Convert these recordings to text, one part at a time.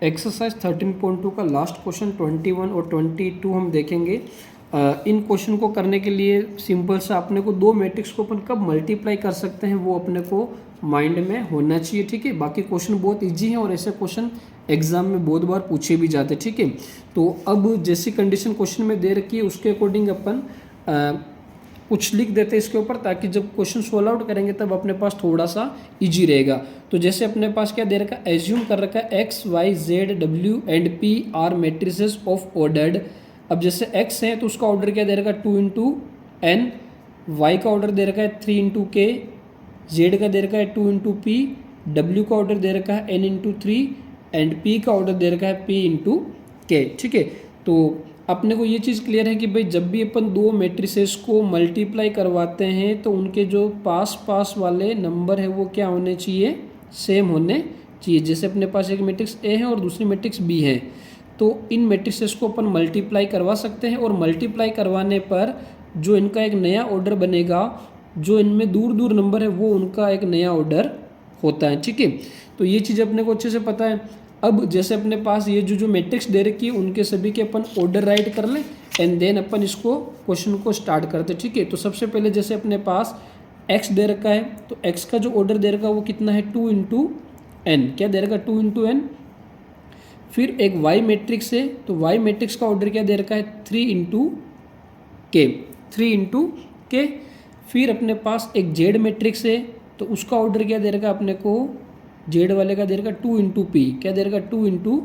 Exercise 13.2 का last question 21 और 22 हम देखेंगे। इन क्वेश्चन को करने के लिए सिंपल सा अपने को दो मैट्रिक्स को अपन कब मल्टीप्लाई कर सकते हैं वो अपने को माइंड में होना चाहिए, ठीक है। बाकी क्वेश्चन बहुत इजी हैं और ऐसे क्वेश्चन एग्जाम में बहुत बार पूछे भी जाते हैं, ठीक है। तो अब जैसी कंडीशन क्वेश्चन में दे रखी है उसके अकॉर्डिंग अपन कुछ लिख देते हैं इसके ऊपर, ताकि जब क्वेश्चन सोल्व आउट करेंगे तब अपने पास थोड़ा सा इजी रहेगा। तो जैसे अपने पास क्या दे रखा है, एज्यूम कर रखा है X Y Z W and P R matrices of ordered. अब जैसे एक्स है तो उसका ऑर्डर क्या दे रखा है 2 इंटू एन, वाई का ऑर्डर दे रखा है 3 इंटू के, जेड का दे रखा है 2 इंटू पी, डब्ल्यू का ऑर्डर दे रखा है एन इंटू 3 एंड पी का ऑर्डर दे रखा है पी इंटू के, ठीक है। तो अपने को ये चीज़ क्लियर है कि भाई जब भी अपन दो मैट्रिसेस को मल्टीप्लाई करवाते हैं तो उनके जो पास पास वाले नंबर है वो क्या होने चाहिए, सेम होने चाहिए। जैसे अपने पास एक मैट्रिक्स ए है और दूसरी मैट्रिक्स बी है, तो इन मैट्रिसेस को अपन मल्टीप्लाई करवा सकते हैं और मल्टीप्लाई करवाने पर जो इनका एक नया ऑर्डर बनेगा, जो इनमें दूर दूर नंबर है वो उनका एक नया ऑर्डर होता है, ठीक है। तो ये चीज़ अपने को अच्छे से पता है। अब जैसे अपने पास ये जो मैट्रिक्स दे रखी है उनके सभी के अपन ऑर्डर राइट कर लें एंड देन अपन इसको क्वेश्चन को स्टार्ट करते हैं, ठीक है। तो सबसे पहले जैसे अपने पास x दे रखा है तो x का जो ऑर्डर दे रखा है वो कितना है 2 इंटू एन, क्या दे रखा है 2 इंटू एन। फिर एक y मैट्रिक्स है तो y मैट्रिक्स का ऑर्डर क्या दे रखा है 3 इंटू के, 3 इंटू के। फिर अपने पास एक z मैट्रिक्स है तो उसका ऑर्डर क्या दे रखा है अपने को, जेड वाले का दे रखा 2 इंटू पी, क्या दे रखा 2 इंटू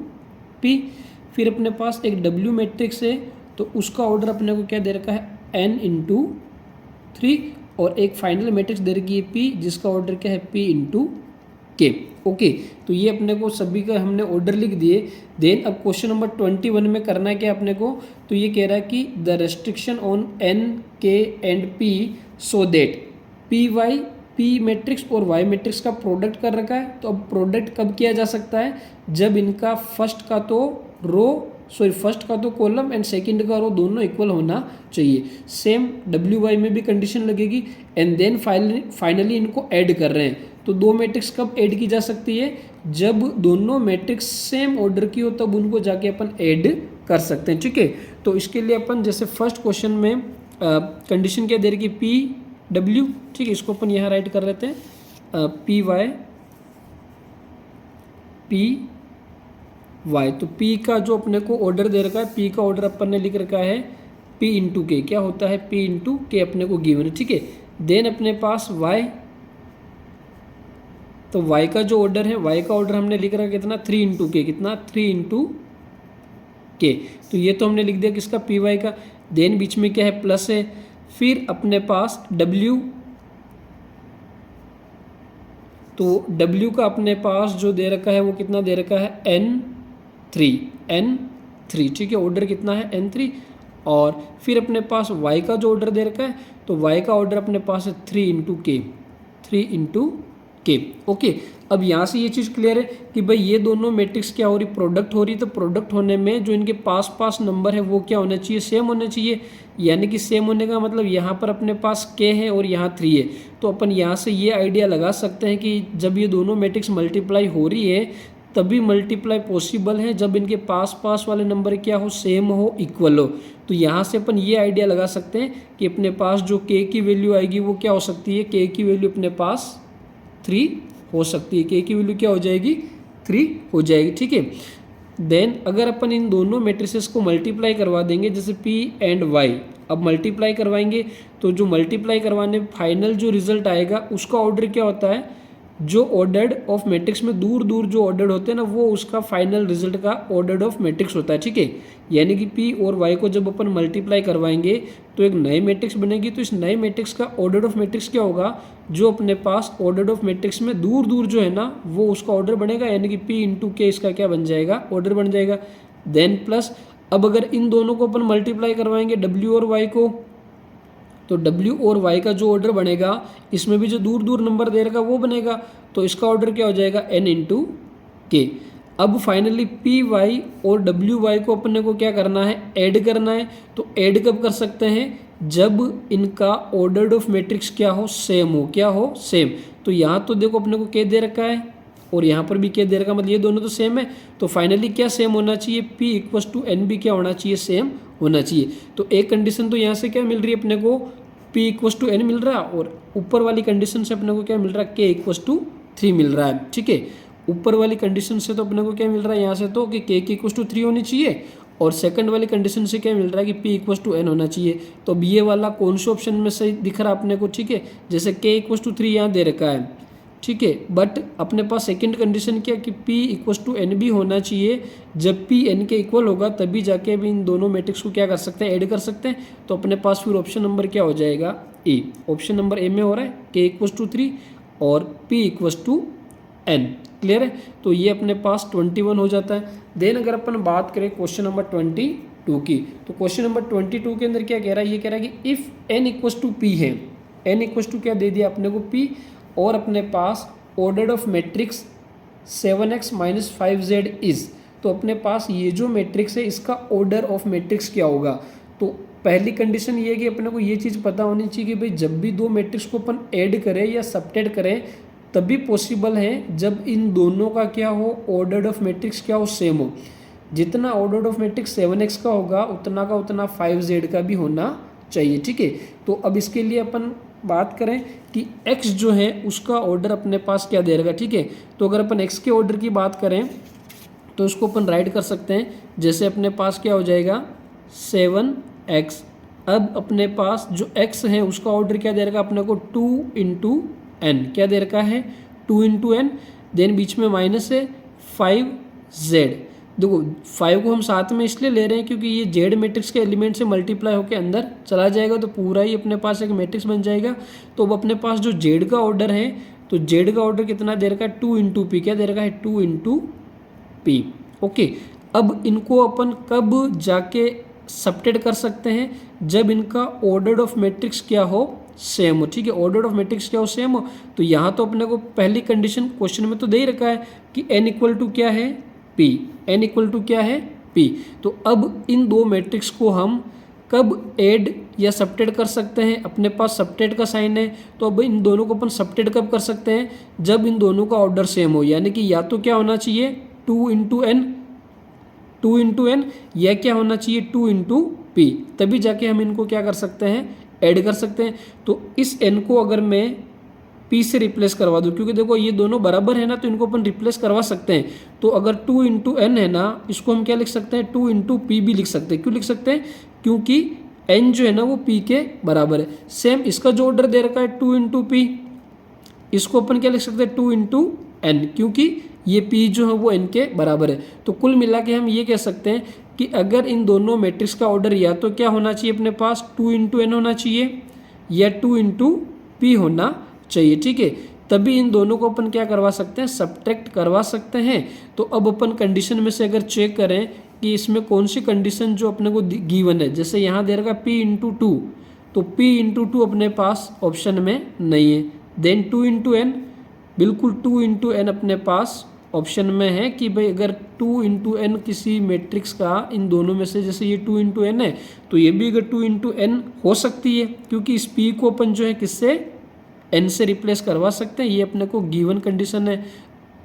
पी। फिर अपने पास एक डब्ल्यू मैट्रिक्स है तो उसका ऑर्डर अपने को क्या दे रखा है एन इंटू 3 और एक फाइनल मैट्रिक्स दे रखी है पी जिसका ऑर्डर क्या है पी इंटू के, ओके। तो ये अपने को सभी का हमने ऑर्डर लिख दिए। देन अब क्वेश्चन नंबर 21 में करना है क्या अपने को, तो ये कह रहा है कि the restriction on N K and P so that P Y, P matrix और वाई मैट्रिक्स का प्रोडक्ट कर रखा है। तो अब प्रोडक्ट कब किया जा सकता है, जब इनका फर्स्ट का तो कॉलम एंड सेकंड का रो दोनों इक्वल होना चाहिए। सेम डब्ल्यू वाई में भी कंडीशन लगेगी एंड देन फाइनली इनको ऐड कर रहे हैं। तो दो मैट्रिक्स कब ऐड की जा सकती है, जब दोनों मैट्रिक्स सेम ऑर्डर की हो तब उनको जाके अपन ऐड कर सकते हैं, ठीक है। तो इसके लिए अपन जैसे फर्स्ट क्वेश्चन में कंडीशन क्या दे रही है पी डब्ल्यू, ठीक है, इसको अपन यहाँ राइट कर लेते हैं पी वाई, पी वाई। तो पी का जो अपने को ऑर्डर दे रखा है, पी का ऑर्डर अपन ने लिख रखा है पी इंटू के, क्या होता है पी इंटू के अपने को गिवन है, ठीक है। देन अपने पास वाई, तो वाई का जो ऑर्डर है, वाई का ऑर्डर हमने लिख रखा कितना 3 इंटू के, कितना 3 इंटू के। तो ये तो हमने लिख दिया किसका पी वाई का। देन बीच में क्या है प्लस है। फिर अपने पास W, तो W का अपने पास जो दे रखा है वो कितना दे रखा है N3, ठीक है, ऑर्डर कितना है N3। और फिर अपने पास Y का जो ऑर्डर दे रखा है तो Y का ऑर्डर अपने पास है 3 इंटू के, 3 इंटू के, ओके। अब यहाँ से ये चीज़ क्लियर है कि भाई ये दोनों मैट्रिक्स क्या हो रही, प्रोडक्ट हो रही। तो प्रोडक्ट होने में जो इनके पास पास नंबर है वो क्या होना चाहिए, सेम होना चाहिए। यानी कि सेम होने का मतलब यहाँ पर अपने पास k है और यहाँ 3 है। तो अपन यहाँ से ये आइडिया लगा सकते हैं कि जब ये दोनों मैट्रिक्स मल्टीप्लाई हो रही है तभी मल्टीप्लाई पॉसिबल है जब इनके पास पास वाले नंबर क्या हो, सेम हो, इक्वल हो। तो यहाँ से अपन ये आइडिया लगा सकते हैं कि अपने पास जो k की वैल्यू आएगी वो क्या हो सकती है, k की वैल्यू अपने पास 3 हो सकती है, k की वैल्यू क्या हो जाएगी 3 हो जाएगी, ठीक है। देन अगर अपन इन दोनों मैट्रिसेस को मल्टीप्लाई करवा देंगे जैसे p एंड y, अब मल्टीप्लाई करवाएंगे तो जो मल्टीप्लाई करवाने फाइनल जो रिजल्ट आएगा उसका ऑर्डर क्या होता है, जो ऑर्डर्ड ऑफ मैट्रिक्स में दूर दूर जो ऑर्डर्ड होते हैं ना वो उसका फाइनल रिजल्ट का ऑर्डर्ड ऑफ मैट्रिक्स होता है, ठीक है। यानी कि p और y को जब अपन मल्टीप्लाई करवाएंगे तो एक नई मैट्रिक्स बनेगी। तो इस नए मैट्रिक्स का ऑर्डर ऑफ मैट्रिक्स क्या होगा, जो अपने पास ऑर्डर ऑफ मैट्रिक्स में दूर दूर जो है ना वो उसका ऑर्डर बनेगा, यानी कि p इंटू के इसका क्या बन जाएगा, ऑर्डर बन जाएगा। देन प्लस अब अगर इन दोनों को अपन मल्टीप्लाई करवाएंगे w और y को, तो w और y का जो ऑर्डर बनेगा इसमें भी जो दूर दूर नंबर दे रखा वो बनेगा। तो इसका ऑर्डर क्या हो जाएगा n इंटू के। अब फाइनली पी वाई और डब्ल्यू वाई को अपने को क्या करना है, ऐड करना है। तो ऐड कब कर सकते हैं, जब इनका ऑर्डर्ड ऑफ मैट्रिक्स क्या हो, सेम हो, क्या हो, सेम। तो यहाँ तो देखो अपने को क्या दे रखा है और यहाँ पर भी क्या दे रखा, मतलब ये दोनों तो सेम है, तो फाइनली क्या सेम होना चाहिए, P इक्वस टू एन भी क्या होना चाहिए, सेम होना चाहिए। तो एक कंडीशन तो यहाँ से क्या मिल रही है अपने को, P इक्वस टू एन मिल रहा है, और ऊपर वाली कंडीशन से अपने को क्या मिल रहा है, K इक्वस टू 3 मिल रहा है। ठीक है, ऊपर वाली कंडीशन से तो अपने को क्या मिल रहा है यहाँ से तो कि K की इक्वस टू 3 होनी चाहिए, और सेकंड वाली कंडीशन से क्या मिल रहा है कि P इक्वस टू एन होना चाहिए। तो अब ये वाला कौन से ऑप्शन में सही दिख रहा है अपने को, ठीक है, जैसे K इक्वस टू 3 यहाँ दे रखा है, ठीक है, बट अपने पास सेकंड कंडीशन क्या कि P इक्वस टू एन भी होना चाहिए, जब P n के इक्वल होगा तभी जाके अभी इन दोनों मैट्रिक्स को क्या कर सकते हैं, ऐड कर सकते हैं। तो अपने पास फिर ऑप्शन नंबर क्या हो जाएगा, ए। ऑप्शन नंबर ए में हो रहा है K इक्वस टू 3 और P equals to n। Clear है, तो ये अपने पास 21 हो जाता है। देन अगर अपन बात करें क्वेश्चन नंबर 22 की, तो क्वेश्चन नंबर 22 के अंदर क्या कह रहा है, ये कह रहा है कि if n equals to P है, n इक्वस टू क्या दे दिया अपने को p, और अपने पास order of matrix 7x minus 5z is, तो अपने पास ये जो मैट्रिक्स है इसका ऑर्डर ऑफ मैट्रिक्स क्या होगा। तो पहली कंडीशन ये है कि अपने को ये चीज़ पता होनी चाहिए कि भाई जब भी दो मैट्रिक्स को अपन ऐड करें या सबट्रैक्ट करें तभी पॉसिबल है जब इन दोनों का क्या हो, ऑर्डर ऑफ मैट्रिक्स क्या हो, सेम हो। जितना ऑर्डर ऑफ मैट्रिक्स 7x का होगा उतना का उतना 5z का भी होना चाहिए। ठीक है, तो अब इसके लिए अपन बात करें कि x जो है उसका ऑर्डर अपने पास क्या दे रहा है। ठीक है, तो अगर अपन x के ऑर्डर की बात करें तो इसको अपन राइट कर सकते हैं, जैसे अपने पास क्या हो जाएगा 7x। अब अपने पास जो x है उसका ऑर्डर क्या दे रखा है अपने को 2 इंटू n, क्या दे रखा है 2 इंटू n, देन बीच में माइनस है 5z। देखो 5 को हम साथ में इसलिए ले रहे हैं क्योंकि ये जेड मैट्रिक्स के एलिमेंट से मल्टीप्लाई होकर अंदर चला जाएगा तो पूरा ही अपने पास एक मैट्रिक्स बन जाएगा। तो अब अपने पास जो जेड का ऑर्डर है, तो जेड का ऑर्डर कितना दे रखा है 2 इंटू पी, क्या दे रखा है 2 इंटू पी। ओके, अब इनको अपन कब जाके सबट्रैक्ट कर सकते हैं, जब इनका ऑर्डर ऑफ मैट्रिक्स क्या हो, सेम हो। ठीक है, ऑर्डर ऑफ मैट्रिक्स क्या हो, सेम हो। तो यहाँ तो अपने को पहली कंडीशन क्वेश्चन में तो दे ही रखा है कि n इक्वल टू क्या है p, n इक्वल टू क्या है p। तो अब इन दो मैट्रिक्स को हम कब ऐड या सबट्रैक्ट कर सकते हैं, अपने पास सबट्रैक्ट का साइन है, तो अब इन दोनों को अपन सबट्रैक्ट कब कर सकते हैं, जब इन दोनों का ऑर्डर सेम हो, यानी कि या तो क्या होना चाहिए 2 इंटू एन या क्या होना चाहिए 2 इंटू पी, तभी जाके हम इनको क्या कर सकते हैं, ऐड कर सकते हैं। तो इस n को अगर मैं p से रिप्लेस करवा दूँ, क्योंकि देखो ये दोनों बराबर है ना, तो इनको अपन रिप्लेस करवा सकते हैं। तो अगर 2 इंटू एन है ना, इसको हम क्या लिख सकते हैं 2 इंटू पी भी लिख सकते हैं। क्यों लिख सकते हैं, क्योंकि n जो है ना वो p के बराबर है। सेम इसका जो ऑर्डर दे रखा है 2 इंटू पी, इसको अपन क्या लिख सकते हैं 2 इंटू एन, क्योंकि ये p जो है वो n के बराबर है। तो कुल मिला के हम ये कह सकते हैं कि अगर इन दोनों मैट्रिक्स का ऑर्डर या तो क्या होना चाहिए अपने पास 2 इंटू एन होना चाहिए या 2 इंटू पी होना चाहिए। ठीक है, तभी इन दोनों को अपन क्या करवा सकते हैं, सबट्रैक्ट करवा सकते हैं। तो अब अपन कंडीशन में से अगर चेक करें कि इसमें कौन सी कंडीशन जो अपने को गिवन है, जैसे यहाँ दे रखा p इंटू 2, तो p इंटू 2 अपने पास ऑप्शन में नहीं है। देन 2 इंटू एन, बिल्कुल 2 इंटू एन अपने पास ऑप्शन में है कि भाई अगर 2 इंटू एन किसी मैट्रिक्स का इन दोनों में से, जैसे ये 2 इंटू एन है तो ये भी अगर 2 इंटू एन हो सकती है, क्योंकि इस p को अपन जो है किससे, n से रिप्लेस करवा सकते हैं। ये अपने को गिवन कंडीशन है,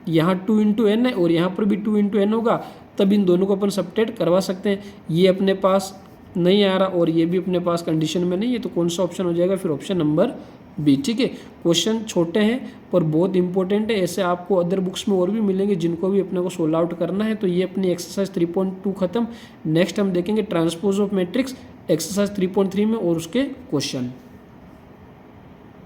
यहाँ 2 इंटू एन है और यहाँ पर भी 2 इंटू एन होगा, तब इन दोनों को अपन सबट्रैक्ट करवा सकते हैं। ये अपने पास नहीं आ रहा और ये भी अपने पास कंडीशन में नहीं है, तो कौन सा ऑप्शन हो जाएगा, फिर ऑप्शन नंबर बी। ठीक है, क्वेश्चन छोटे हैं पर बहुत इंपॉर्टेंट है, ऐसे आपको अदर बुक्स में और भी मिलेंगे जिनको भी अपने को सोल्व आउट करना है। तो ये अपनी एक्सरसाइज 3.2 खत्म। नेक्स्ट हम देखेंगे ट्रांसपोज ऑफ मैट्रिक्स एक्सरसाइज 3.3 में और उसके क्वेश्चन।